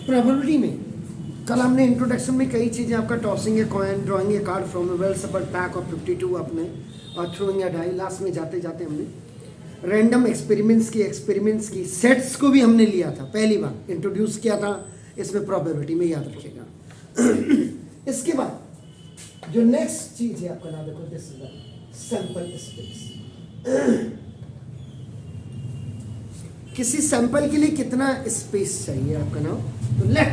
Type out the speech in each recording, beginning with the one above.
Probability में कल हमने इंट्रोडक्शन में कई चीज़ें, आपका tossing a coin, drawing a card from a well shuffled pack of 52 आपने, और थ्रोइंग ए डाई, लास्ट में जाते जाते हमने रैंडम एक्सपेरिमेंट्स की सेट्स को भी हमने लिया था, पहली बार इंट्रोड्यूस किया था इसमें प्रोबेबिलिटी में, याद रखिएगा। इसके बाद जो नेक्स्ट चीज है आपका नाम देखो, this is the sample space. किसी सैंपल के लिए कितना स्पेस चाहिए आपका नाम, तो let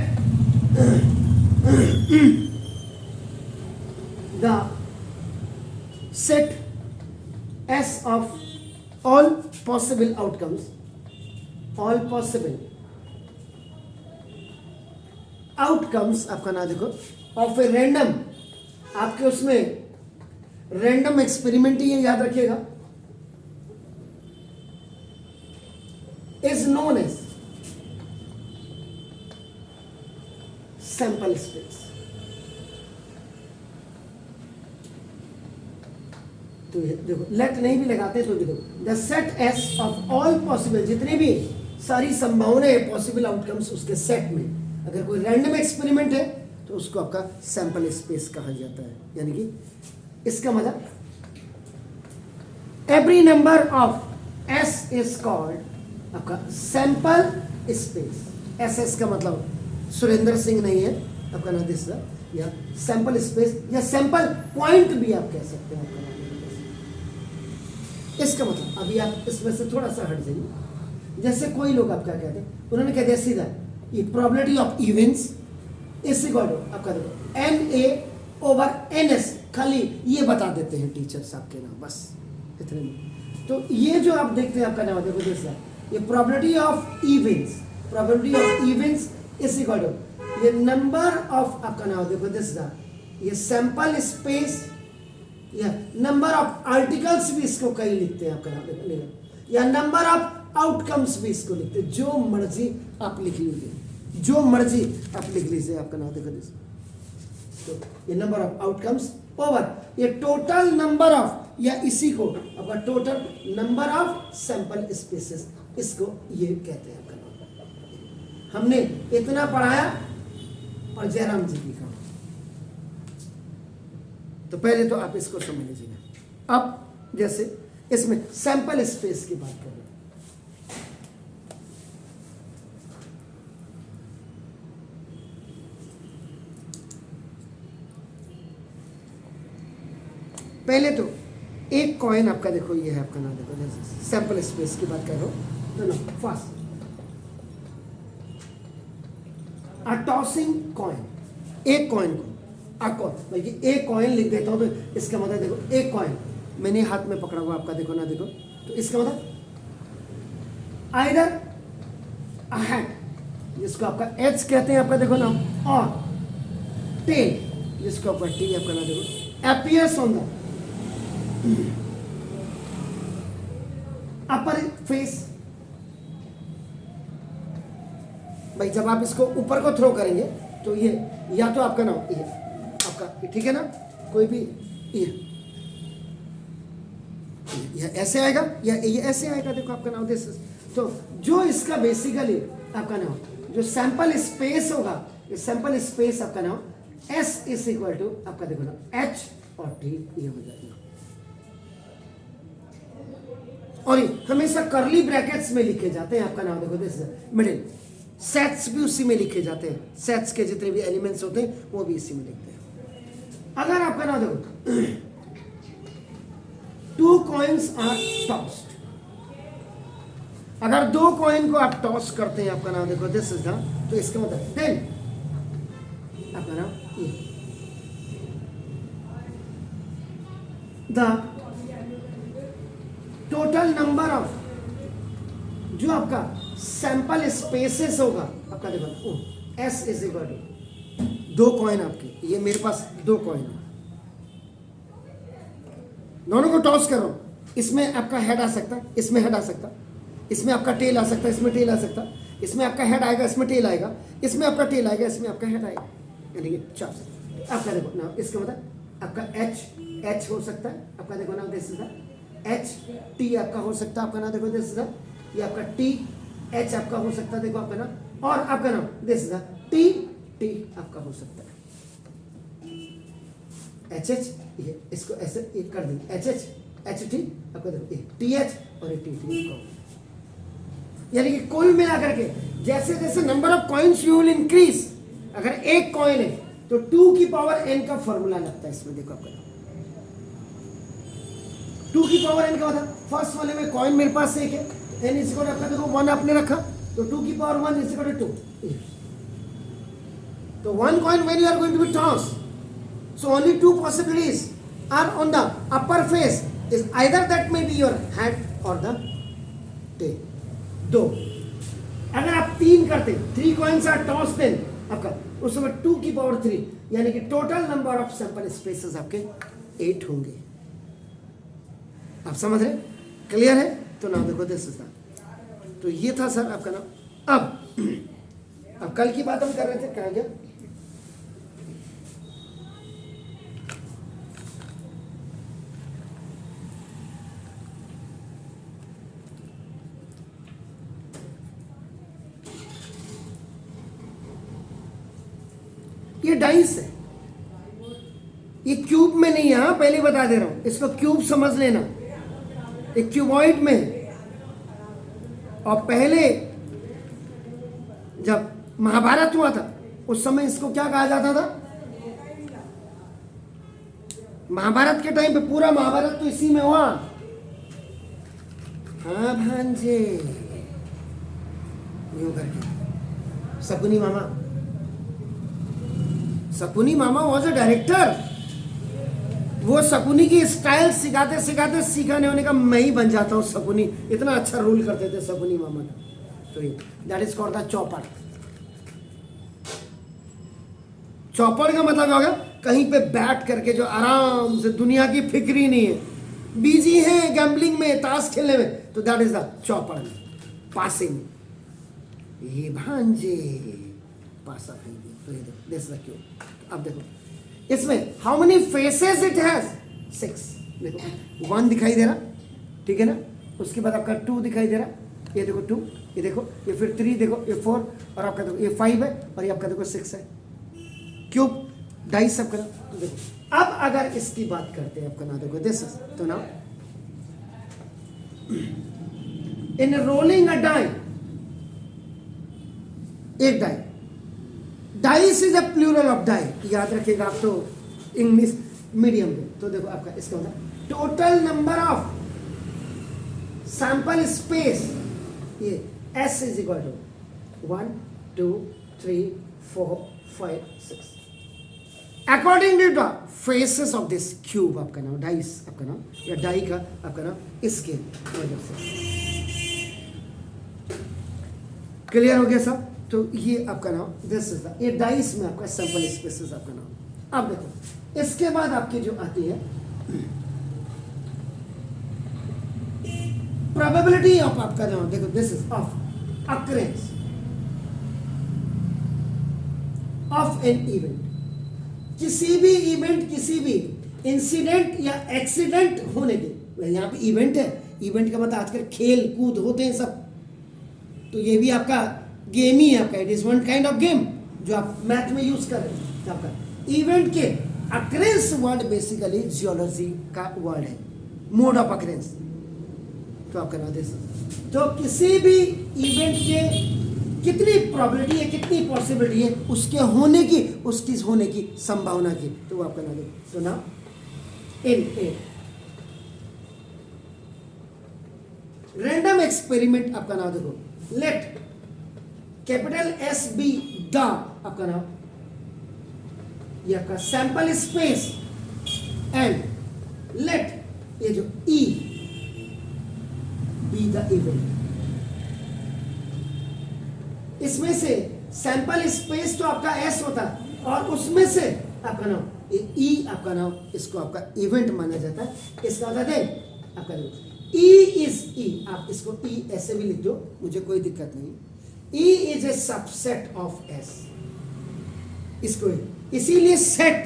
the set S of all possible outcomes आपका ना देखो ऑफ ए रैंडम, आपके उसमें रैंडम एक्सपेरिमेंट ही है, याद रखिएगा, is known as sample space. तो देखो लेट नहीं भी लगाते तो भी देखो the set S of all possible, जितने भी सारी संभावनाएं पॉसिबल आउटकम्स उसके सेट में, अगर कोई रैंडम एक्सपेरिमेंट है तो उसको आपका सैंपल स्पेस कहा जाता है। यानी कि इसका मतलब every number of S is called आपका सैंपल स्पेस। SS का मतलब सुरेंद्र सिंह नहीं है आपका नाम, दिस या सैंपल स्पेस या सैंपल पॉइंट भी आप कह सकते हैं आपका नाम। इसका मतलब अभी आप इसमें से थोड़ा सा हट जाइए, जैसे कोई लोग आपका कहते हैं, उन्होंने कह दिया सीधा ये probability of events is equal to आपका देखो NA/NS, खाली ये बता देते हैं टीचर्स आपके नाम, बस इतने में। तो ये जो आप देखते हैं आपका नाम देखो जैसा ये probability of events is equal to ये नंबर ऑफ आपका नाम देखो दिस ये सैंपल स्पेस या नंबर ऑफ आर्टिकल्स भी इसको कई लिखते हैं आपका नाम देखो, या नंबर ऑफ आउटकम्स भी इसको लिखते हैं, जो मर्जी आप लिख लीजिए, जो मर्जी आप लिख लीजिए आपका नाम देखो दिस। तो ये नंबर ऑफ आउटकम्स ओवर ये टोटल नंबर ऑफ, या इसी को आपका total number of sample spaces, इसको ये कहते हैं आपका नाम। हमने इतना पढ़ाया और जयराम जी की कहा, तो पहले तो आप इसको समझ लीजिएगा। अब जैसे इसमें सैंपल स्पेस की बात कर रहे हैं, पहले तो एक कॉइन आपका देखो ये है आपका नाम देखो, जैसे सैंपल स्पेस की बात कर रहा हूं तो ना फास्ट अ टॉसिंग कॉइन, एक कॉइन को बल्कि एक कॉइन लिख देता हूं तो इसका मतलब देखो एक कॉइन मैंने हाथ में पकड़ा हुआ आपका देखो ना देखो, तो इसका मतलब आइदर अ हैड जिसको आपका H कहते हैं आपका देखो ना, और टेल जिसको आपका T आपका ना देखो appears on the upper face. भाई जब आप इसको ऊपर को थ्रो करेंगे तो ये या तो आपका ना ये आपका ठीक है ना, कोई भी ये ऐसे आएगा या ये ऐसे आएगा, देखो आपका नाम दिस। तो जो इसका बेसिकली आपका नाम जो सैंपल स्पेस होगा, इस सैंपल स्पेस आपका नाम S इज इक्वल टू आपका देखो ना H और T ये हो जाएगा, और ये हमेशा करली ब्रैकेट्स में लिखे जाते हैं आपका नाम देखो दिस मिडिल। सेट्स भी उसी में लिखे जाते हैं, सेट्स के जितने भी एलिमेंट्स होते हैं वो भी इसी में लिखते हैं। अगर आपका नाम देखो टू कॉइन्स आर टॉस्ड, अगर दो कॉइन को आप टॉस करते हैं आपका नाम देखो दिस इज द, तो इसका मतलब देन आपका नाम ये द टोटल नंबर ऑफ जो आपका सैंपल स्पेसेस होगा आपका देखो S इज इक्वल टू दो कॉइन आपके, ये मेरे पास दो कॉइन है, दोनों को टॉस करो, इसमें आपका हेड आ सकता है, इसमें हेड आ सकता, इसमें आपका टेल आ सकता है, इसमें टेल आ सकता, इसमें आपका हेड आएगा, इसमें टेल आएगा, इसमें आपका टेल आएगा, इसमें आपका हेड आएगा, यानी कि चार आपका देखो ना, इसका मतलब आपका H हो सकता है आपका देखो ना दिस इज T आपका हो सकता है आपका ना देखो दिस इज ये आपका T H आपका हो सकता है देखो आपका ना और आपका नाम दिस इज टी, टी आपका हो सकता है एच एच, ये इसको ऐसे एक कर देंगे एच एच, एच टी आपका देखो टी एच और टी टी आपका। यानी कि कुल मिलाकर के जैसे जैसे number of coins you will increase, अगर एक कॉइन है तो 2 की पावर n का फॉर्मूला लगता है इसमें। देखो आपका 2 की पावर n का होता है, फर्स्ट वाले में कॉइन मेरे पास एक है, n इज इक्वल आपका देखो 1 आपने रखा तो 2 की पावर 1 इज इक्वल टू 2। तो 1 coin when you are going to be tossed, so only 2 possibilities are on the upper face, is either that may be your head or the tail। दो, अगर आप 3 करते 3 coins are tossed in आपका उस समय 2 की power 3, यानी कि total number of sample spaces आपके 8 होंगे। आप समझ रहे, क्लियर है? तो नाम देखो दिस इज दैट। तो ये था सर आपका नाम। अब कल की बात हम कर रहे थे, कहाँ गया? ये डाइस है, ये क्यूब में नहीं है, पहले बता दे रहा हूं, इसको क्यूब समझ लेना, एक क्यूबॉइड में है। और पहले जब महाभारत हुआ था उस समय इसको क्या कहा जाता था? महाभारत के टाइम पे पूरा महाभारत तो इसी में हुआ। हाँ भांजे, यूं करके शकुनी मामा, शकुनी मामा वॉज अ डायरेक्टर। वो शकुनी की स्टाइल सिखाते सिखाते सिखाने होने का मैं ही बन जाता हूँ शकुनी, इतना अच्छा रोल करते थे शकुनी मामा का। तो ये दैट इज कॉल्ड द चौपड़। चौपड़ का मतलब क्या होगा? कहीं पे बैठ करके जो आराम से, दुनिया की फिक्र ही नहीं है, बिजी है गैम्बलिंग में, ताश खेलने में, तो दैट इज द चौपड़ में, पासे में। ये भांजे पासा फेंक, तो ये देखो दिस इज द क्यूब। अब देखो इसमें how many faces it has? 6। देखो 1 दिखाई दे रहा, ठीक है ना, उसके बाद आपका 2 दिखाई दे रहा, ये देखो 2, ये देखो, ये फिर 3 देखो, ये 4, और आपका देखो ये 5 है, और ये आपका देखो 6 है। क्यूब डाइस सब करा। तो देखो अब अगर इसकी बात करते हैं आपका ना, देखो दिस इज, तो ना इन रोलिंग अ डाई, एक die, dice is a plural of die, याद रखिएगा आप तो इंग्लिश मीडियम में। तो देखो आपका इसका होता है total number of sample space, ये S is equal to 1 2 3 4 5 6 according to the faces of this cube. आपका नाम डाइस, आपका नाम या डाई का आपका नाम इसके वजह से। क्लियर हो गया सब? तो ये आपका नाम दिस इज द, ये डाइस में आपका सैंपल स्पेसेस आपका नाम। अब देखो इसके बाद आपकी जो आती है प्रोबेबिलिटी ऑफ आपका नाम, देखो this is of occurrence of an event. किसी भी इवेंट, किसी भी इंसिडेंट या एक्सीडेंट होने के, यहाँ पे इवेंट है, इवेंट का मतलब आजकल खेल कूद होते हैं सब, तो ये भी आपका गेम ही है आपका, it is one kind of game जो आप मैथ में यूज कर रहे हैं। आपका इवेंट के अक्रेंस वर्ड बेसिकली जियोलॉजी का वर्ड है, मोड ऑफ अक्रेंस। तो आपका नाम दिस, तो किसी भी इवेंट के कितनी प्रोबेबिलिटी है, कितनी पॉसिबिलिटी है उसके होने की, उसकी होने की संभावना की, तो वो आपका नाम है। तो ना इन ए रैंडम एक्सपेरिमेंट आपका नाम देखो, let capital S be the आपका नाम, ये आपका सैंपल स्पेस, एंड लेट ये जो E बी द इवेंट। इसमें से सैंपल स्पेस तो आपका S होता है, और उसमें से आपका नाम ये E आपका नाम, इसको आपका इवेंट माना जाता है। इसका होता है आपका E इज E, आप इसको E ऐसे भी लिख दो, मुझे कोई दिक्कत नहीं। E is a subset of S, इसको इसीलिए सेट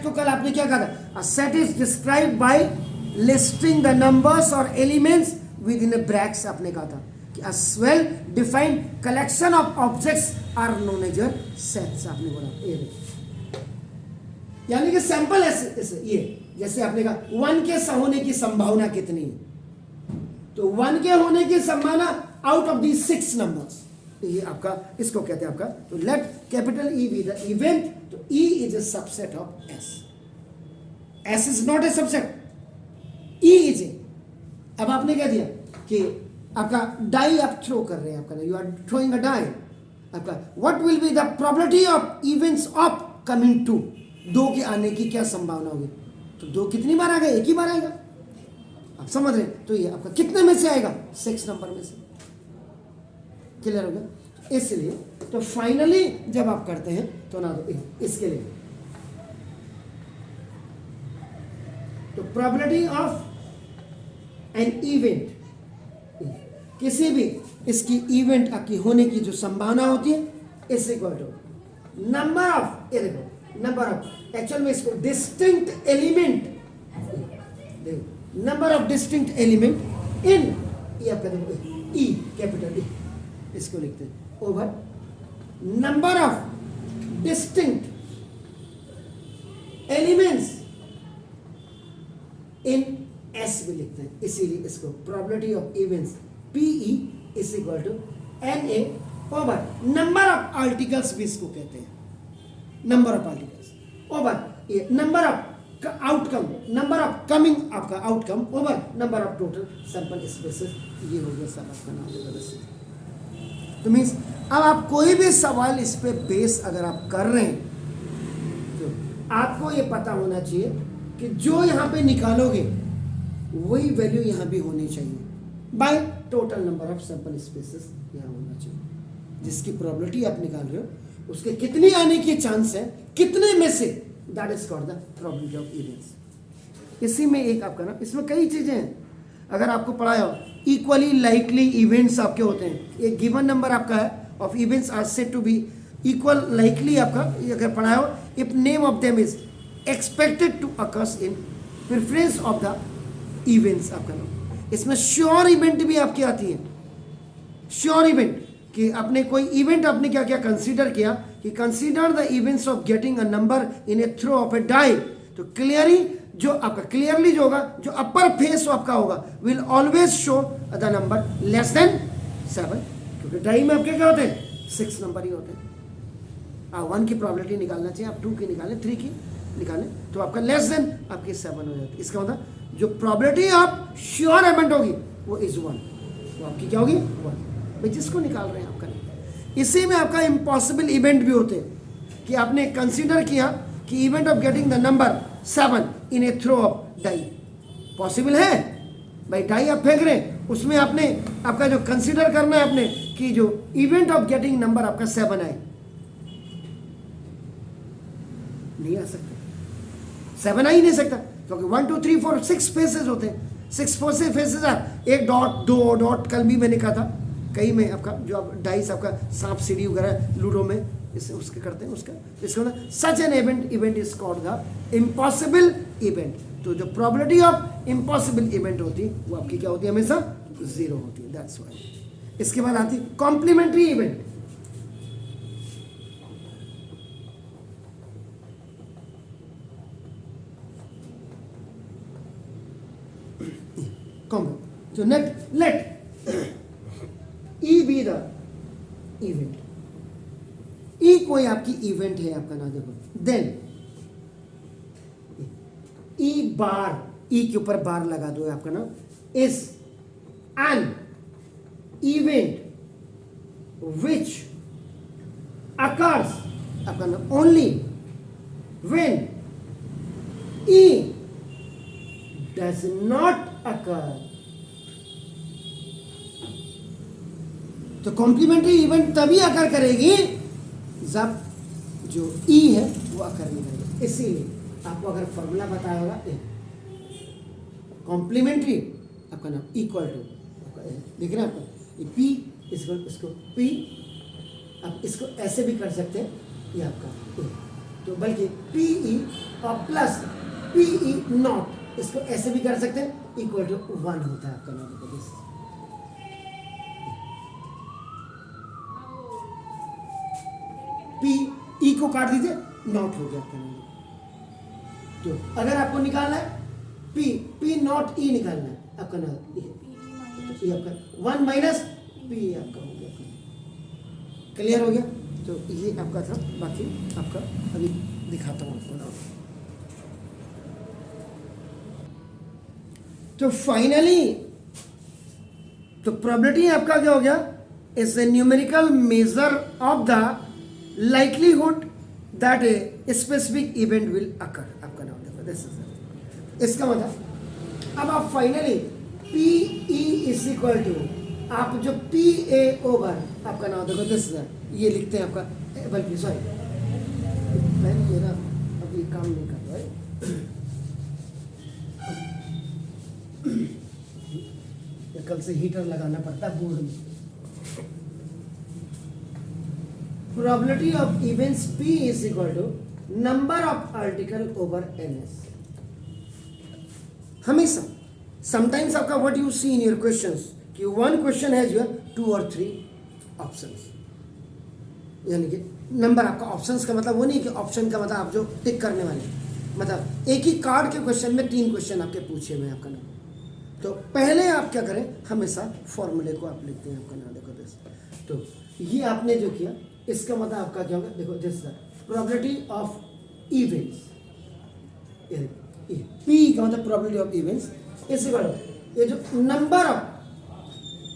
को कल आपने क्या कहा था? Set is describe by listing the numbers और elements within a brackets, आपने कहा था। A well defined collection of objects are known as your sets. आपने बोला ये देखो, यानी कि सैंपल ऐसे ये जैसे आपने कहा 1 के होने की संभावना कितनी है, तो 1 के होने की संभावना आउट ऑफ दी 6 नंबर्स, ये आपका इसको कहते हैं आपका, तो let capital E be the event, तो E is a subset of S, S is not a subset, E is a. अब आपने कह दिया कि आपका डाई आप थ्रो कर रहे हैं, आपका you are throwing a die, आपका what will be the probability of events of coming two, 2 के आने की क्या संभावना होगी, तो 2 कितनी बार आएगा, एक ही बार आएगा, आप समझ रहे हैं, तो ये आपका कितने में से आएगा, 6 नंबर में से, क्लियर हो गया। इसलिए तो फाइनली जब आप करते हैं तो ना तो इसके लिए तो प्रोबेबिलिटी ऑफ एन इवेंट, किसी भी इसकी इवेंट आपकी होने की जो संभावना होती है, is equal to number of, ये देखो नंबर ऑफ, एक्चुअल में इसको distinct element, number of distinct element in, ये आपका देखो ई कैपिटल ई, इसको लिखते हैं over number of distinct elements in S भी लिखते हैं, इसीलिए इसको probability of events PE is equal to NA over number of articles भी इसको कहते हैं, नंबर ऑफ आर्टिकल्स ओवर ये number of outcome, number of coming आपका outcome over number of total sample spaces, ये हो गया सब आपका नाम। तो मीन्स अब आप कोई भी सवाल इस पे बेस अगर आप कर रहे हैं तो आपको ये पता होना चाहिए कि जो यहाँ पे निकालोगे वही वैल्यू यहाँ भी होनी चाहिए by total number of sample spaces यहाँ होना चाहिए, जिसकी प्रोबेबिलिटी आप निकाल रहे हो उसके कितनी आने की चांस है, कितने में से, that is called the probability of events. इसी में एक आपका ना, इसमें कई चीजें हैं, अगर आपको पढ़ाया हो इक्वली लाइकली इवेंट्स आपके होते हैं, एक गिवन नंबर आपका है of events are said to be equal likely, आपका अगर पढ़ाया हो if name of them is expected to occurs in preference of the events आपका नाम। इसमें श्योर इवेंट भी आपकी आती है, श्योर इवेंट कि आपने कोई इवेंट आपने क्या क्या कंसीडर किया कि consider the events of getting a number in a throw of a die, तो क्लियरली जो आपका क्लियरली जो होगा, जो अपर फेस आपका होगा will always show the number less than 7, क्योंकि डाई में आपके क्या होते हैं 6 नंबर ही होते हैं। 1 की प्रोबेबिलिटी निकालना चाहिए आप, 2 की निकालें, 3 की निकालें, तो आपका लेस देन आपकी 7 हो जाती है। इसका मतलब जो प्रोबेबिलिटी ऑफ श्योर इवेंट होगी वो इज 1, वो आपकी क्या होगी 1, भाई जिसको निकाल रहे हैं आप करें। इसी में आपका इम्पॉसिबल इवेंट भी होते हैं कि आपने कंसीडर किया कि event of getting the number 7 in a throw of die, possible है भाई, डाई आप फेंक रहे हैं उसमें आपने आपका जो कंसीडर करना है आपने कि जो इवेंट ऑफ गेटिंग नंबर आपका 7 आए, नहीं आ सकता, 7 आ ही नहीं सकता, क्योंकि 1 2 3 4 6 फेसेस होते हैं, 6 फेसेस आर, एक डॉट 2 डॉट, कल भी मैंने कहा था कई में आपका जो आप डाइस आपका सांप सीढ़ी वगैरह लूडो में इससे उसके करते हैं उसका, इसका मतलब such an event is called the impossible event. तो जो प्रोबेबिलिटी ऑफ इम्पॉसिबल इवेंट होती है वो आपकी क्या होती है, हमेशा 0 होती है, दैट्स व्हाई। इसके बाद आती है complementary event. So let E be the event, E कोई आपकी इवेंट है आपका ना, देखो देन E बार, E के ऊपर बार लगा दो आपका ना, is an event which occurs आपका ना only when E does not occur। तो कॉम्प्लीमेंट्री इवेंट तभी अकर करेगी जब जो ई है वो अकर नहीं करेगा। इसीलिए आपको अगर फॉर्मूला बताया होगा कॉम्प्लीमेंट्री आपका नाम इक्वल टू, देख रहे हैं आपका पी इसको पी, आप इसको ऐसे भी कर सकते हैं, ये आपका तो बल्कि पी ई और प्लस पी ई नॉट, इसको ऐसे भी कर सकते हैं, इक्वल टू 1 होता है आपका नाम। पी ई को काट दीजिए, नॉट हो गया आपका नंबर। तो अगर आपको निकालना है पी पी नॉट ई निकालना है आपका नंबर, ये आपका 1 माइनस पी आपका हो गया। क्लियर हो गया? तो ये आपका था, बाकी आपका अभी दिखाता हूँ आपको ना। तो फाइनली तो प्रोबेबिलिटी आपका क्या हो गया, is a numerical measure of the likelihood that a specific event will occur. आपका नाम देखो, दिस इज इसका मतलब अब आप finally P E is equal to, आप जो पी ए ओवर आपका नाम देखो, दिस इज ये लिखते हैं आपका, बल्कि सॉरी ये ना अब ये काम नहीं कर रहा है, कल से हीटर लगाना पड़ता है बोर्ड में। Probability of events P is equal to number of article over NS। हमेशा समटाइम्स आपका what you see in your questions कि वन क्वेश्चन हैज योर 2 और 3 ऑप्शंस, यानी कि नंबर आपका ऑप्शंस का मतलब वो नहीं कि ऑप्शन का मतलब आप जो टिक करने वाले, मतलब एक ही कार्ड के क्वेश्चन में 3 क्वेश्चन आपके पूछे हुए आपका नाम। तो पहले आप क्या करें, हमेशा फॉर्मूले को आप लिखते हैं आपका नाम देखो दिस। तो ये आपने जो किया इसका मतलब आपका क्या होगा, देखो this probability of events, P का मतलब प्रोबेबिलिटी ऑफ इवेंट्स, इससे बड़ा ये जो नंबर ऑफ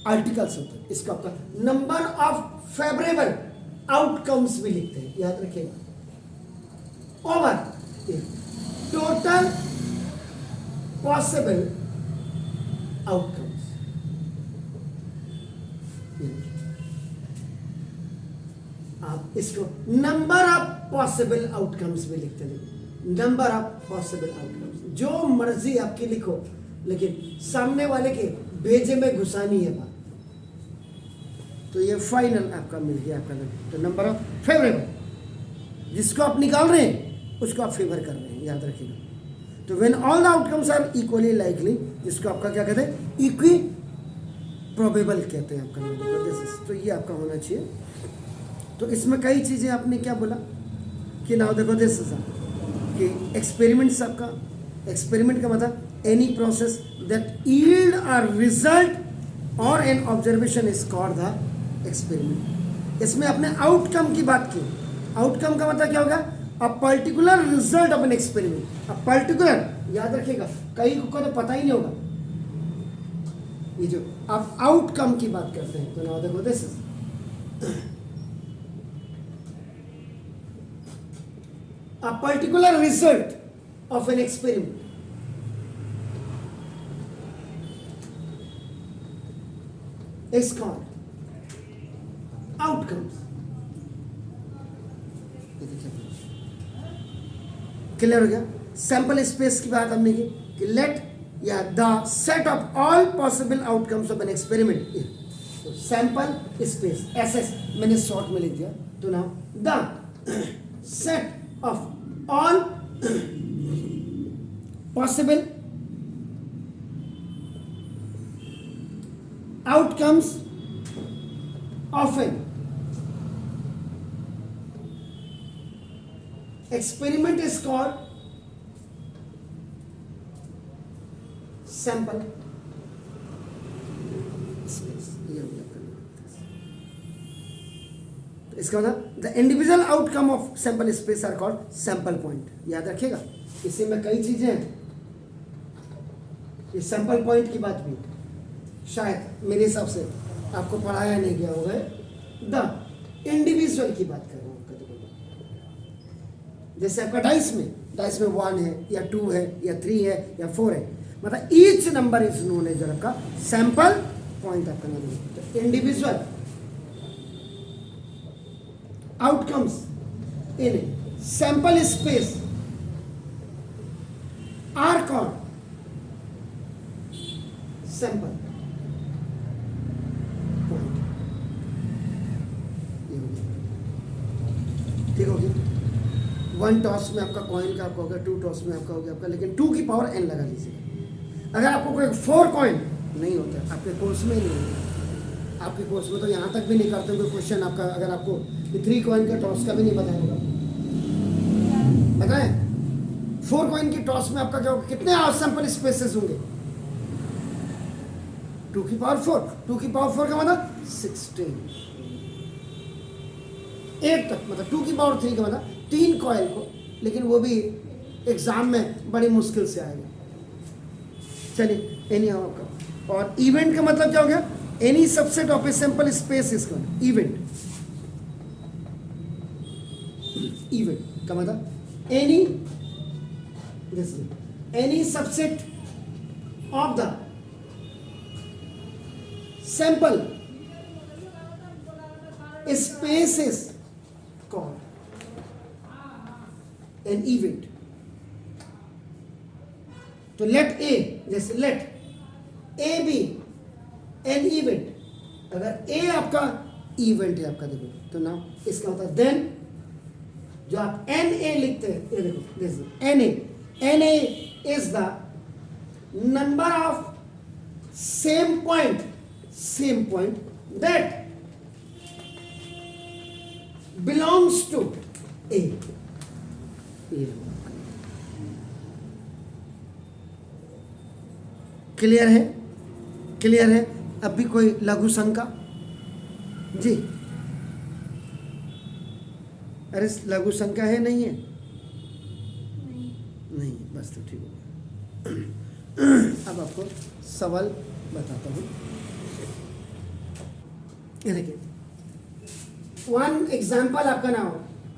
आर्टिकल्स होते हैं इसका आपका नंबर ऑफ फेवरेबल आउटकम्स भी लिखते हैं, याद रखिएगा, ओवर टोटल पॉसिबल आउटकम्स। आप इसको नंबर ऑफ पॉसिबल आउटकम्स भी लिखते हैं, नंबर ऑफ पॉसिबल आउटकम्स, जो मर्जी आपकी लिखो, लेकिन सामने वाले के भेजे में घुसानी है बात। तो ये फाइनल आपका मिल गया आपका नंबर। तो नंबर ऑफ फेवरेबल, जिसको आप निकाल रहे हैं उसको आप फेवर कर रहे हैं, याद रखिएगा। तो when all the outcomes are equally likely, जिसको आपका क्या कहते हैं, इक्वी प्रोबेबल कहते हैं आपका नंबर। तो ये आपका होना चाहिए। तो इसमें कई चीज़ें आपने क्या बोला कि नाउ देखो दिस कि एक्सपेरिमेंट्स, आपका एक्सपेरिमेंट का मतलब any process that yield a result और an observation is called the experiment. इसमें आपने आउटकम की बात की, आउटकम का मतलब क्या होगा, a particular result of an experiment. A particular, याद रखिएगा, कई को तो पता ही नहीं होगा, ये जो आप आउटकम की बात करते हैं। तो नाउ देखो this is a particular result of an experiment is called outcomes। Clear हो गया? सैंपल स्पेस की बात हमने की कि लेट या the set of all possible outcomes of an experiment, sample space SS मैंने शॉर्ट में लिख दिया। तो now the set of all possible outcomes of an experiment is called sample space। इसका मतलब the individual outcome of sample space are called sample point. याद रखिएगा, इसी में कई चीजें हैं। इस सैंपल पॉइंट की बात भी शायद मेरे हिसाब से आपको पढ़ाया नहीं गया होगा। द इंडिविजुअल की बात कर रहा हूँ। जैसे आपका डाइस में 1 है या 2 है या 3 है या 4 है, मतलब each number is known as आपका सैंपल पॉइंट। आपका नाम individual outcomes in sample space are called sample point। ठीक हो गया? 1 टॉस में आपका कॉइन का आपका होगा, 2 टॉस में आपका हो गया आपका, लेकिन 2 की पावर n लगा लीजिए। अगर आपको कोई 4 कॉइन नहीं होता, आपके कोर्स में नहीं होता, आपके कोर्स में तो यहाँ तक भी नहीं करते कोई क्वेश्चन आपका, अगर आपको 3 कॉइन के टॉस का भी नहीं पता होगा, पता है 4 कॉइन की टॉस में आपका क्या होगा, कितने सैंपल स्पेसेस होंगे, 2 की पावर 4, 2 की पावर 4 का मतलब 16, 8 तक, मतलब 2 की पावर 3 का मतलब 3 कॉइल को, लेकिन वो भी एग्जाम में बड़ी मुश्किल से आएगा। चलिए एनी हाउ आपका, और इवेंट का मतलब क्या हो गया, any subset of a sample space is called event. Event का मतलब any subset of the sample space is called an event. तो लेट ए, जैसे let A be an event, अगर ए आपका इवेंट है आपका, देखो तो ना इसका मतलब देन जो आप एन ए लिखते हैं, ये देखो this n A is the number of same point that belongs to A. Clear है, क्लियर है। अब भी कोई लघु शंका जी? अरे लघु शंका है, नहीं है? नहीं, बस तो ठीक है। अब आपको सवाल बताता हूँ, ये देखिए, वन एग्जाम्पल आपका नाम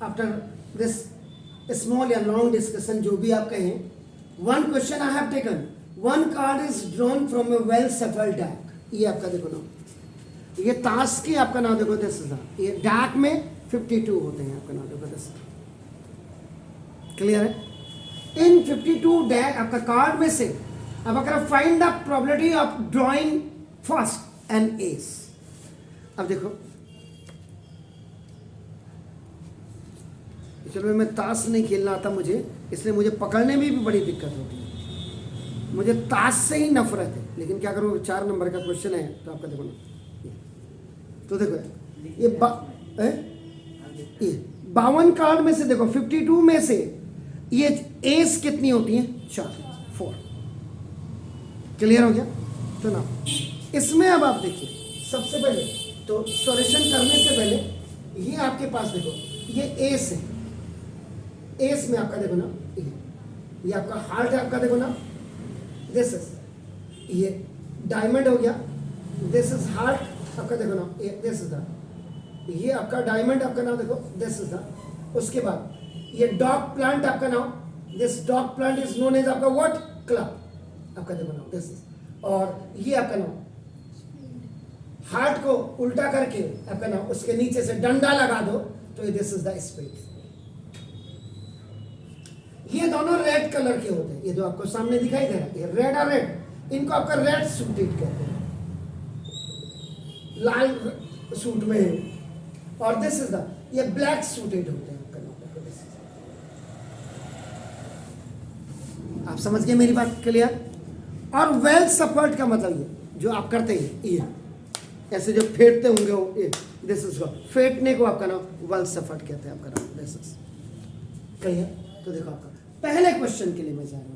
आफ्टर दिस स्मॉल या लॉन्ग डिस्कशन जो भी आप कहें, one question I have taken, one card is drawn from a well shuffled deck. ये आपका देखो नाम, ये ताश की आपका नाम देखो 10,000, ये डैक में 52 होते हैं आपका नाम देखो 10। क्लियर है? इन 52 डैक आपका कार्ड में से अब अगर find the probability of drawing first an ace. अब देखो, चलो मैं ताश नहीं खेलना आता मुझे, इसलिए मुझे पकड़ने में भी बड़ी दिक्कत होती है, मुझे ताश से ही नफरत है। लेकिन क्या करूँ, 4 नंबर का क्वेश्चन है तो आपका देखो ना, तो देखो ये 52 कार्ड में से देखो 52 में से ये एस कितनी होती है, 4। क्लियर हो गया? तो ना इसमें अब आप देखिए, सबसे पहले तो सॉल्यूशन करने से पहले ये आपके पास देखो, ये एस है, एस में आपका देखो ना, ये आपका हार्ट है आपका देखो ना, दिस इज ये डायमंड हो गया, दिस इज हार्ट आपका देखो ना, दिस इज द, ये आपका डायमंड आपका नाम देखो, दिस इज द। उसके बाद ये डॉग प्लांट आपका नाम, this dog plant is known as आपका व्हाट, क्लब आपका देखो नाम, दिस इज। और ये आपका नाम हार्ट को उल्टा करके आपका नाम उसके नीचे से डंडा लगा दो तो ये दिस इज द स्पेस। ये दोनों रेड कलर के होते हैं, ये जो आपको सामने दिखाई दे रहा है, ये रेड और रेड, इनको आपका रेड सूटेड कहते हैं, लाल सूट में है। और दिस इज द, ये ब्लैक सूटेड होते हैं आपका नाम। आप समझ गए मेरी बात? क्लियर? और वेल सपोर्ट का मतलब ये जो आप करते हैं, ये ऐसे जो फेंटते होंगे वो, ये दिस इज फेंटने को आपका नाम वेल सपोर्ट कहते हैं आपका नाम, दिस इज। क्लियर? तो देखो आपका पहले क्वेश्चन के लिए मैं जा रहा हूँ,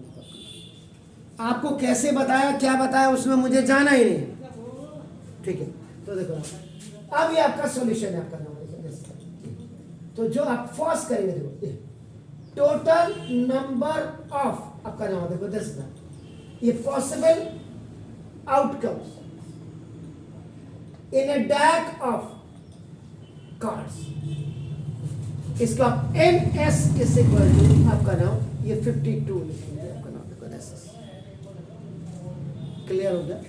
आपको कैसे बताया क्या बताया उसमें मुझे जाना ही नहीं, ठीक है? तो देखो अब ये आपका सॉल्यूशन है आपका नाम, तो जो आप फर्स्ट करेंगे देखो, टोटल नंबर ऑफ आपका नाम देखो 10, ये possible outcomes in a deck of cards, इसका n S is equal to आपका नाम ये 52 लिखेंगे आपका नाम देखो, क्लियर हो गया?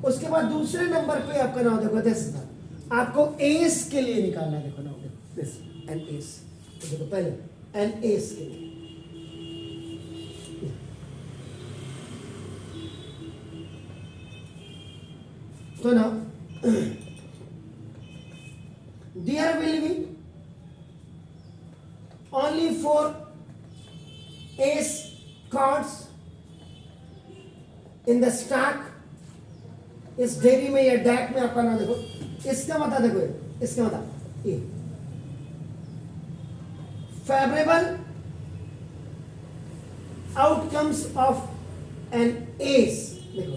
उसके बाद दूसरे नंबर पे आपका नाम देखो 10, आपको एस के लिए निकालना है, देखो नाम देखो दिस एन एस, तो देखो पहले एन एस के लिए, तो ना there will be only 4 ace cards in the stack। इस डेरी में या डैक में आपका नाम देखो इसका मतलब देखो, इसका मतलब ये favourable outcomes of an ace, देखो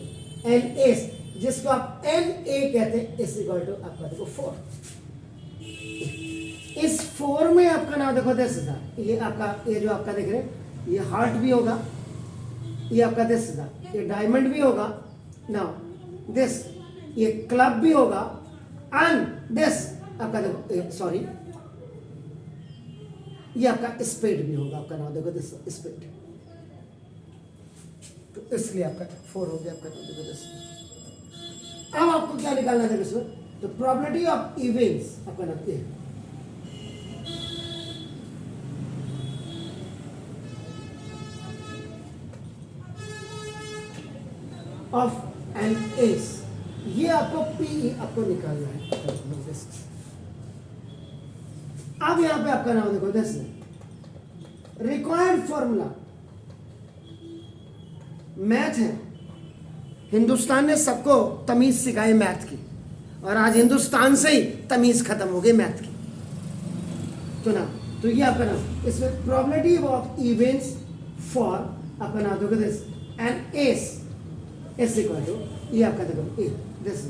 एन एस जिसको आप एन ए कहते हैं, इज इक्वल टू आपका देखो 4। इस 4 में आपका नाम देखो दिस था, ये आपका, ये जो आपका देख रहे हैं ये हार्ट भी होगा, ये आपका दिस था, ये डायमंड भी होगा ना, दिस ये क्लब भी होगा, एंड दिस आपका देखो सॉरी ये आपका स्पेड भी होगा, आपका नाम देखो दिस स्पेड, तो इसलिए आपका 4 हो गया आपका नाम देखो दिस। अब आपको क्या निकालना है इसमें, तो प्रोबेबिलिटी ऑफ इवेंट्स आपका नाम ये ऑफ एन एस, ये आपको पी आपको निकालना है। अब यहां पे आपका नाम देखो दिस रिक्वायर्ड फॉर्मूला, मैथ है, हिंदुस्तान ने सबको तमीज सिखाई मैथ की, और आज हिंदुस्तान से ही तमीज खत्म हो गई मैथ की, तो ना, तो ये आपका नाम, इसमें प्रोबेबिलिटी ऑफ इवेंट्स फॉर आपका नाम देखो this an S is equal to, ये आपका देखो ए दिस,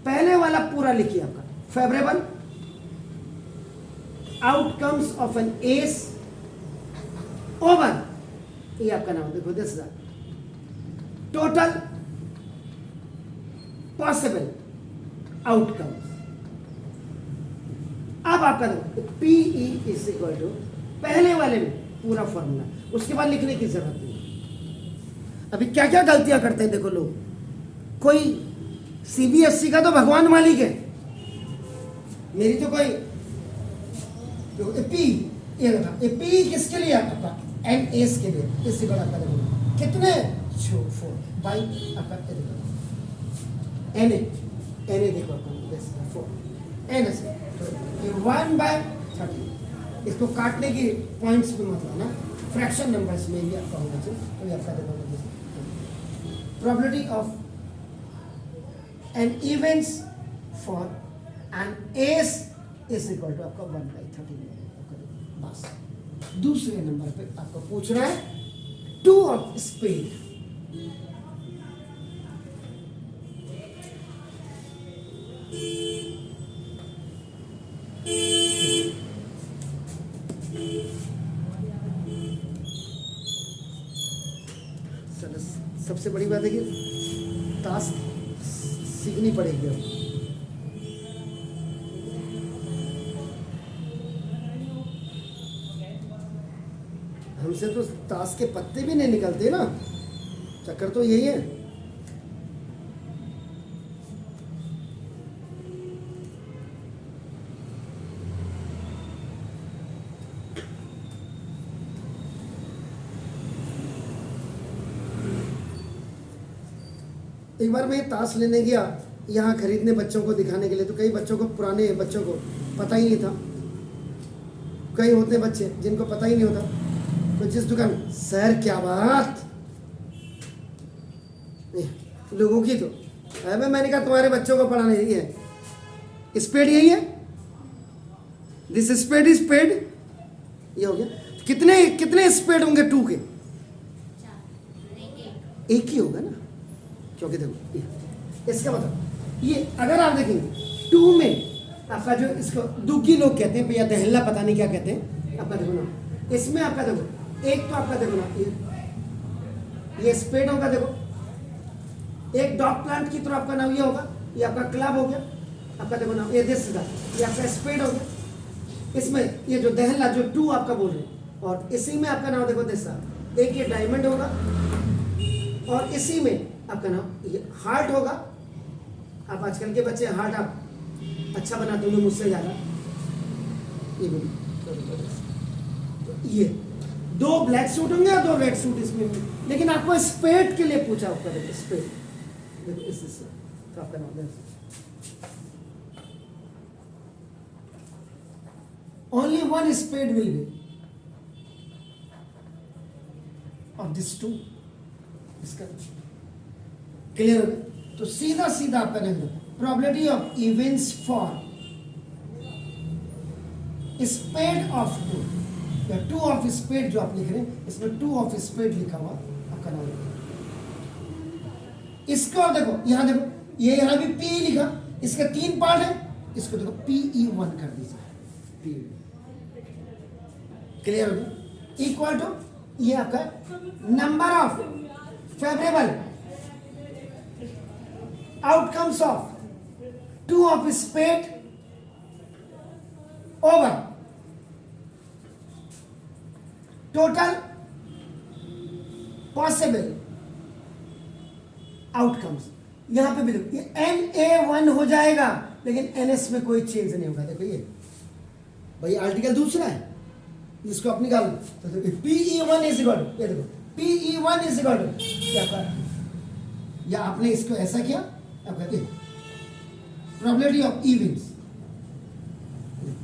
पहले वाला पूरा लिखिए आपका, favourable outcomes of an ace over, ये आपका नाम देखो दिस, टोटल पॉसिबल आउटकम्स। अब आपका देखो पीई इज इक्वल टू, पहले वाले में पूरा फॉर्मूला, उसके बाद लिखने की जरूरत नहीं। अभी क्या क्या गलतियां करते हैं देखो लोग, कोई सीबीएसई का तो भगवान मालिक है, मेरी तो कोई तो पी, ये देखा ये पी किसके लिए आपका एन एस के लिए, इससे बड़ा आपका देखो कितने 4 बाई आपका एन ए देखो आपका 4 एन एस, ये 1/30, इसको काटने की पॉइंट्स पे मतलब ना, फ्रैक्शन नंबर्स में भी आपका होना चाहिए, तो ये आपका देखो probability of an events for an S is equal to आपका 1/30, बस। दूसरे नंबर पे आपको पूछ रहा है 2 ऑफ स्पीड, सबसे बड़ी बात है कि टास्क सीखनी पड़ेगी अब। हमसे तो ताश के पत्ते भी नहीं निकलते ना, चक्कर तो यही है। एक बार मैं ताश लेने गया यहाँ खरीदने बच्चों को दिखाने के लिए, तो कई बच्चों को, पुराने बच्चों को पता ही नहीं था, कई होते बच्चे जिनको पता ही नहीं होता, तो जिस दुकान, सर क्या बात लोगों की, तो अबे मैंने कहा तुम्हारे बच्चों को पढ़ाना यही है, स्पेड यही है, दिस स्पेड इज पेड, ये हो गया। कितने कितने स्पेड होंगे 2 के? एक ही होगा ना, क्योंकि देखो इसका मतलब ये अगर आप देखेंगे 2 में आपका जो, इसको दुग्गी लोग कहते हैं या दहल्ला, पता नहीं क्या कहते हैं, आपका देखो ना, इसमें आपका देखो एक तो आपका देखो ना ये स्पेड होगा, देखो एक डॉग प्लांट की तरह आपका नाम ये होगा, ये आपका क्लब हो गया, आपका देखो ना ये दिस सीधा, ये आपका स्पेड हो गया। इसमें ये जो दहल्ला जो 2 आपका बोल रहे हैं, और इसी में आपका नाम देखो दिस, एक ये डायमंड होगा, और इसी में आपका नाम ये हार्ट होगा। आप आजकल के बच्चे हार्ट आप अच्छा बनाते होंगे मुझसे ज़्यादा, ये बोलिए, तो ये 2 ब्लैक सूट होंगे और 2 रेड सूट इसमें होंगे, लेकिन आपको स्पेड के लिए पूछा होगा, देखो स्पेड, देखो इससे तो आपका नाम only 1 spade will be of this 2, इसका क्लियर हो गया। तो सीधा सीधा आपका नहीं होता, probability of events for spade of 2 या 2 ऑफ स्पेड जो आप लिख रहे हैं इसमें 2 ऑफ स्पेड लिखा हुआ आपका नाम लिखा। इसको देखो यहां देखो ये यहां भी पी लिखा, इसका 3 पार्ट है, इसको देखो PE1 कर दीजिए, पी क्लियर हो गया। इक्वल टू ये आपका number of favourable outcomes of 2 of spade over total possible outcomes. यहां पे भी देखो ये NA1 हो जाएगा लेकिन NS में कोई चेंज नहीं होगा। देखो ये भाई आर्टिकल दूसरा है जिसको आप निकाल तो देखो PE1 इज इक्वल टू, ये देखो PE1 इज इक्वल टू क्या कर, या आपने इसको ऐसा किया आप कहते प्रोबेबिलिटी ऑफ इवेंट्स,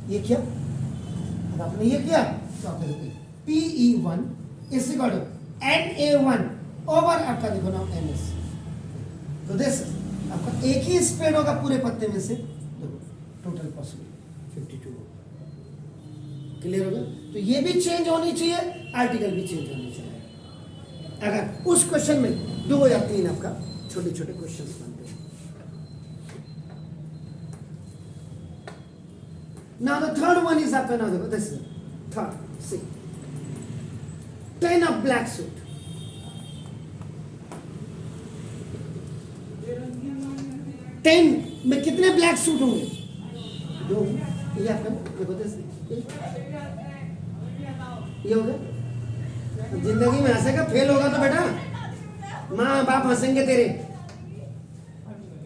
ये किया, अब आपने ये किया तो आप कहते PE1 is equal to NA1 over आपका देखो ना NS। तो दिस आपका एक ही स्पेड होगा पूरे पत्ते में से, देखो टोटल पॉसिबल 52 होगा। क्लियर हो गया। तो ये भी चेंज होनी चाहिए, आर्टिकल भी चेंज होनी चाहिए। अगर उस क्वेश्चन में 2 या 3 आपका छोटे छोटे क्वेश्चंस बनते हैं। Now the third one is आपका, नाउ देखो this third see 10 of black suit. 10 में कितने ब्लैक सूट होंगे? 2। ये आपका देखो दिस ये हो गया। जिंदगी में हंसेगा, फेल होगा तो बेटा माँ बाप हंसेंगे तेरे।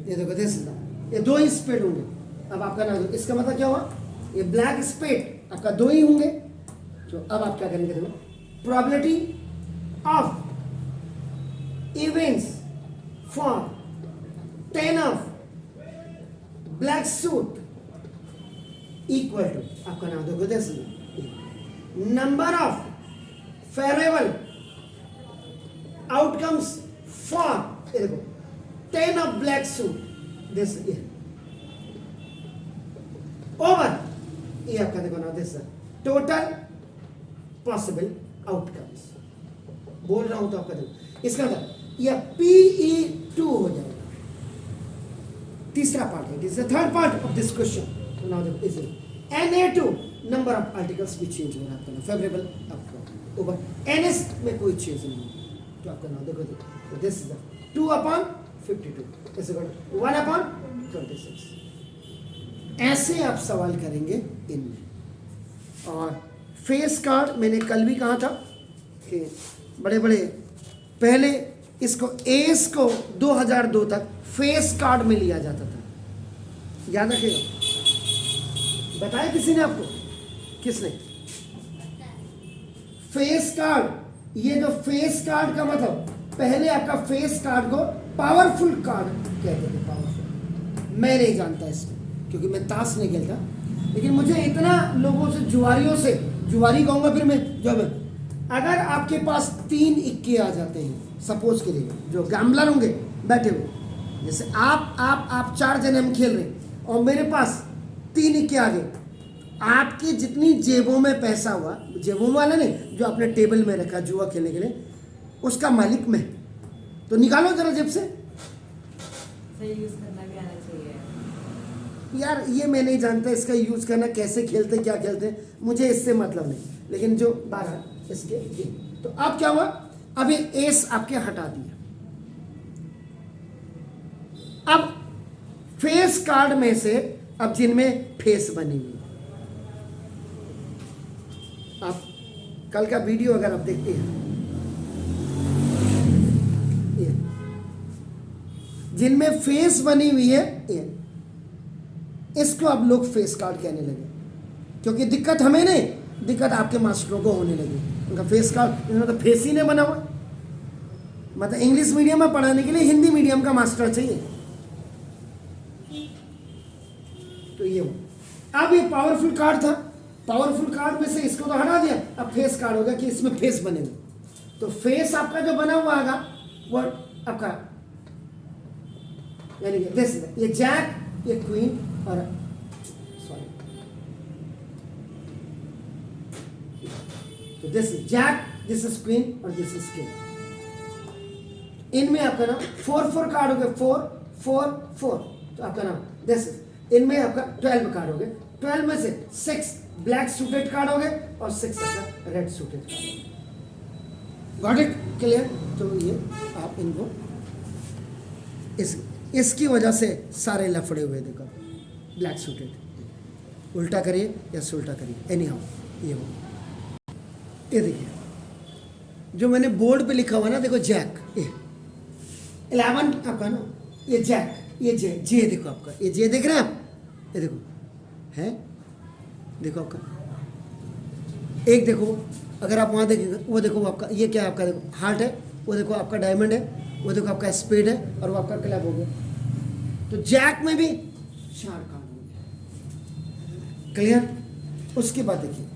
ये देखो दिस ये 2 ही स्पेड होंगे। अब आपका ना इसका मतलब क्या हुआ, ये ब्लैक स्पेड आपका 2 ही होंगे। तो अब आप क्या करेंगे, देखो probability of events for 10 of black suit equal to आपका नाम देखो this number of favourable outcomes for, देखो 10 of black suit this over ये आपका देखो ना दिस टोटल पॉसिबल आउटकम्स। बोल रहा हूं तो आपका देखो इसका मतलब यह PE2 हो जाएगा। तीसरा पार्ट है, this is the third part of this question. Now देखो is NA2 number of articles भी चेंज हो रहा है आपका ना फेवरेबल आउटकम ओवर NS में कोई चेंज नहीं है। तो आपका नाम देखो this is 2/52 is equal to 1/26। ऐसे आप सवाल करेंगे इनमें। और फेस कार्ड मैंने कल भी कहा था कि बड़े बड़े पहले इसको एस को 2002 तक फेस कार्ड में लिया जाता था, याद रखिएगा। बताया किसी ने आपको? किसने? फेस कार्ड, ये जो फेस कार्ड का मतलब पहले आपका फेस कार्ड को पावरफुल कार्ड कहते थे। पावरफुल मैं नहीं जानता इसको क्योंकि मैं ताश नहीं खेलता, लेकिन मुझे इतना लोगों से जुआरियों से, जुआरी कहूँगा फिर मैं, जो अगर आपके पास 3 इक्के आ जाते हैं, सपोज के लिए जो गैम्बलर होंगे बैठे हुए, जैसे आप 4 जने हम खेल रहे हैं और मेरे पास 3 इक्के आ गए, आपकी जितनी जेबों में पैसा हुआ, जेबों वाला नहीं जो आपने टेबल में रखा जुआ खेलने के लिए, उसका मालिक मैं। तो निकालो जरा जेब से। सही यूज करना भी आना चाहिए यार ये मैं नहीं जानता इसका यूज करना, कैसे खेलते क्या खेलते, मुझे इससे मतलब नहीं, लेकिन जो 12 इसके ये। तो अब क्या हुआ, अब ये एस आपके हटा दिया। अब फेस कार्ड में से अब जिनमें फेस बनी हुई, आप कल का वीडियो अगर आप देखते हैं, ये जिनमें फेस बनी हुई है ये, इसको अब लोग फेस कार्ड कहने लगे, क्योंकि दिक्कत हमें नहीं, दिक्कत आपके मास्टरों को होने लगी। उनका फेस कार्ड तो फेस ही नहीं बना हुआ, मतलब इंग्लिश मीडियम में पढ़ाने के लिए हिंदी मीडियम का मास्टर चाहिए। तो ये अब ये पावरफुल कार्ड था, पावरफुल कार्ड में से इसको तो हटा दिया, अब फेस कार्ड होगा कि इसमें फेस बने हुए। तो फेस आपका जो बना हुआ होगा वो आपका, यानी कि दिस ये जैक ये क्वीन और सॉरी, तो this is jack, this is queen और दिस इज किंग। इनमें आपका नाम 4 कार्ड हो गए, 4 4 4, तो आपका नाम दिस इज, इनमें आपका 12 कार्ड हो गए, 12 में से 6 ब्लैक सूटेड कार्ड हो गए और 6 आपका रेड सूटेड कार्ड हो गए। Got it, clear? तो ये आप इनको इसकी वजह से सारे लफड़े हुए, देखो ब्लैक सूटेड, उल्टा करिए या सुल्टा करिए, एनी हाउ ये हो। ये देखिए जो मैंने बोर्ड पे लिखा हुआ ना, देखो जैक, ये 11 आपका ना, ये जैक, ये जे, जे देखो आपका, ये जे देख रहे हैं आप, ये देखो है, देखो आपका एक, देखो अगर आप वहाँ देखेंगे वो देखो आपका, ये क्या है आपका, देखो हार्ट है, वो देखो आपका डायमंड है, वो देखो आपका स्पेड है और वो आपका क्लब हो गया। तो जैक में भी 4 कार्ड हो गए, क्लियर? उसके बाद देखिए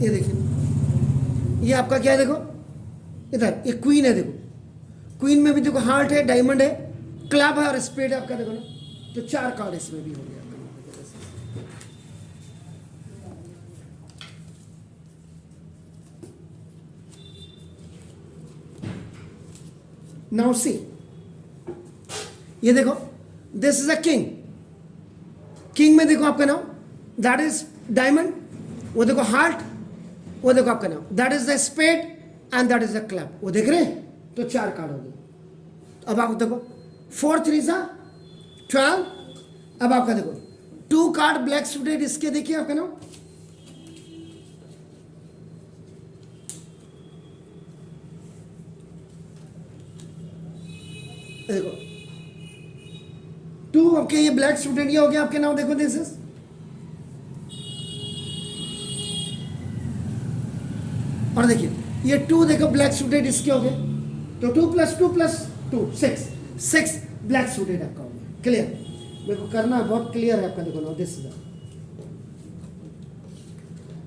ये देखिए, ये आपका क्या है, देखो इधर ये क्वीन है, देखो क्वीन में भी देखो हार्ट है, डायमंड है, क्लब है और स्पेड है आपका, देखो ना, तो 4 कार्ड इसमें भी हो गया। नाउ सी, ये देखो this is a king, king में देखो आपका नाम दैट इज डायमंड, वो देखो हार्ट, वो देखो आपका नाम that is the spade and that is the club, वो देख रहे हैं, तो 4 कार्ड हो गए। अब आप देखो 4 3 12, अब आपका देखो 2 कार्ड ब्लैक सूटेड, इसके देखिए आपका नाम, देखो 2 आपके ये ब्लैक सूटेड, ये हो गया आपके नाम, देखो दिस इज, और देखिए ये 2 देखो ब्लैक सूटेड इसके हो गए, तो 2 + 2 + 2 6 ब्लैक सूटेड आपका हो गया, क्लियर? मेरे को करना बहुत क्लियर है आपका, देखो ना दिस इज,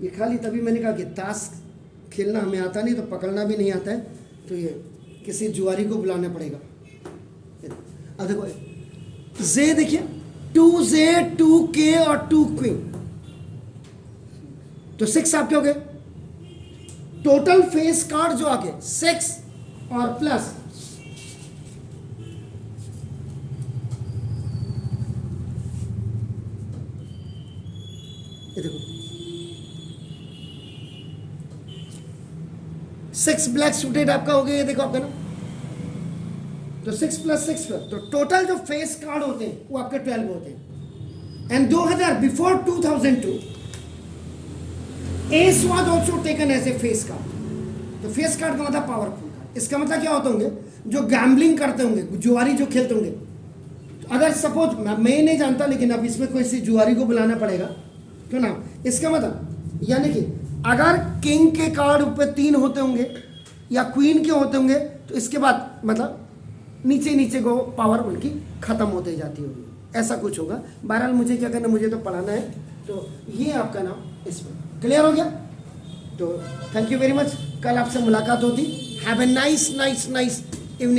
ये खाली तभी मैंने कहा कि ताश खेलना हमें आता नहीं, तो पकड़ना भी नहीं आता है, तो ये किसी जुआरी को बुलाना पड़ेगा। अब देखो जे, देखिए 2 जे 2 के और 2 क्वीन, तो 6 आपके हो गए। टोटल फेस कार्ड जो आगे 6 और प्लस ये देखो 6 ब्लैक सूटेड आपका हो गया, ये देखो आपका ना, तो 6 + 6 तो टोटल जो फेस कार्ड होते हैं वो आपके 12 होते हैं। And 2000 before 2002 ace was also taken as a face card. तो फेस कार्ड का मतलब पावरफुल कार्ड, इसका मतलब क्या होते होंगे, जो गैम्बलिंग करते होंगे, जुआरी जो खेलते होंगे, तो अगर सपोज मैं नहीं जानता, लेकिन अब इसमें कोई सी जुआरी को बुलाना पड़ेगा, क्यों ना, इसका मतलब यानी कि अगर किंग के कार्ड ऊपर 3 होते होंगे या क्वीन के होते होंगे, तो इसके बाद मतलब नीचे नीचे को पावर उनकी खत्म होते जाती होगी, ऐसा कुछ होगा। बहरहाल मुझे क्या करना, मुझे तो पढ़ाना है, तो ये आपका नाम इसमें क्लियर हो गया। तो थैंक यू वेरी मच, कल आपसे मुलाकात होती। Have a nice nice nice